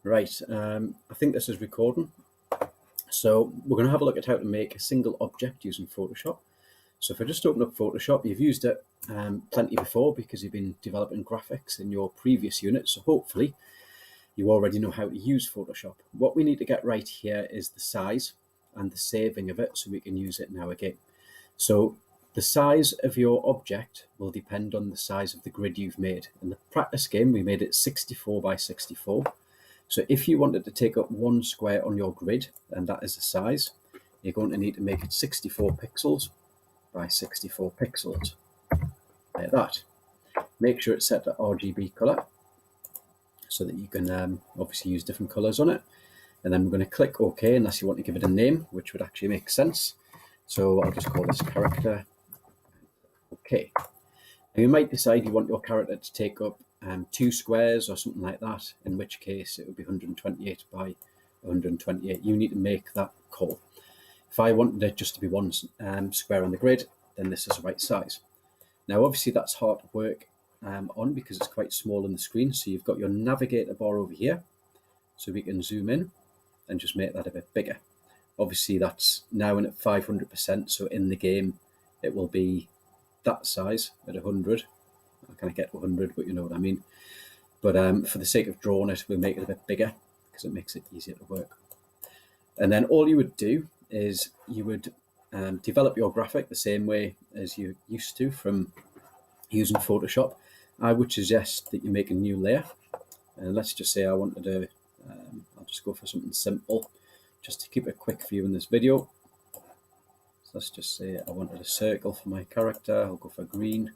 Right, I think this is recording. So we're going to have a look at how to make a single object using Photoshop. So if I just open up Photoshop, you've used it plenty before because you've been developing graphics in your previous unit. So hopefully you already know how to use Photoshop. What we need to get right here is the size and the saving of it so we can use it now again. So the size of your object will depend on the size of the grid you've made. In the practice game, we made it 64 by 64. So if you wanted to take up one square on your grid, and that is the size, you're going to need to make it 64 pixels by 64 pixels, like that. Make sure it's set to RGB color so that you can obviously use different colors on it. And then we're going to click OK unless you want to give it a name, which would actually make sense. So I'll just call this character OK. Now you might decide you want your character to take up 2 squares or something like that, in which case it would be 128 by 128. You need to make that call. If I wanted it just to be one square on the grid, then this is the right size. Now obviously that's hard to work on because it's quite small on the screen. So you've got your navigator bar over here, so we can zoom in and just make that a bit bigger. Obviously that's now in at 500%, so in the game it will be that size at 100. I kind of get 100, but you know what I mean. But for the sake of drawing it, we'll make it a bit bigger because it makes it easier to work. And then all you would do is you would develop your graphic the same way as you used to from using Photoshop. I would suggest that you make a new layer. And let's just say I wanted to, I'll just go for something simple, just to keep it quick for you in this video. So let's just say I wanted a circle for my character. I'll go for green.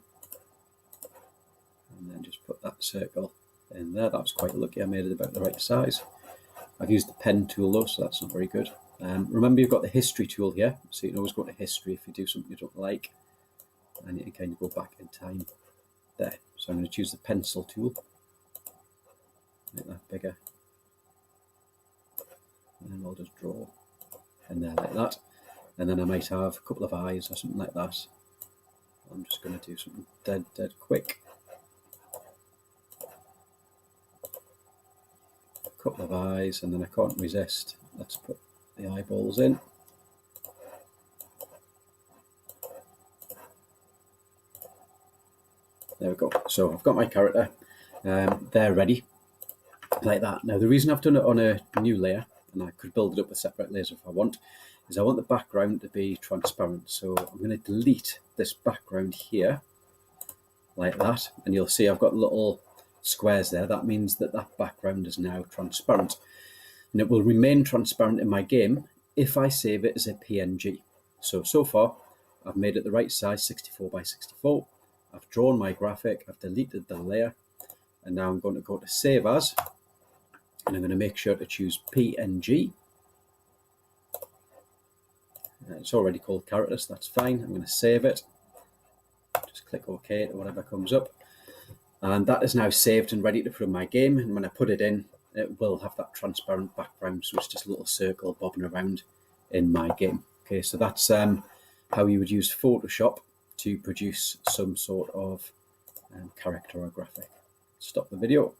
And then just put that circle in there. That was quite lucky. I made it about the right size. I've used the pen tool though, so that's not very good. Remember, you've got the history tool here, so you can always go to history if you do something you don't like, and you can kind of go back in time there. So I'm going to choose the pencil tool, make that bigger, and then I'll just draw in there like that. And then I might have a couple of eyes or something like that. I'm just going to do something dead quick. Couple of eyes, and then I can't resist. Let's put the eyeballs in. There we go. So I've got my character. They're ready like that. Now the reason I've done it on a new layer, and I could build it up with separate layers if I want, is I want the background to be transparent. So I'm going to delete this background here like that, and you'll see I've got little squares there. That means that that background is now transparent, and it will remain transparent in my game if I save it as a PNG. So far I've made it the right size, 64 by 64. I've drawn my graphic, I've deleted the layer, and now I'm going to go to save as, and I'm going to make sure to choose PNG. It's already called character, so that's fine. I'm going to save it, just click OK to whatever comes up. And that is now saved and ready to put in my game. And when I put it in, it will have that transparent background. So it's just a little circle bobbing around in my game. Okay, so that's how you would use Photoshop to produce some sort of character or graphic. Stop the video.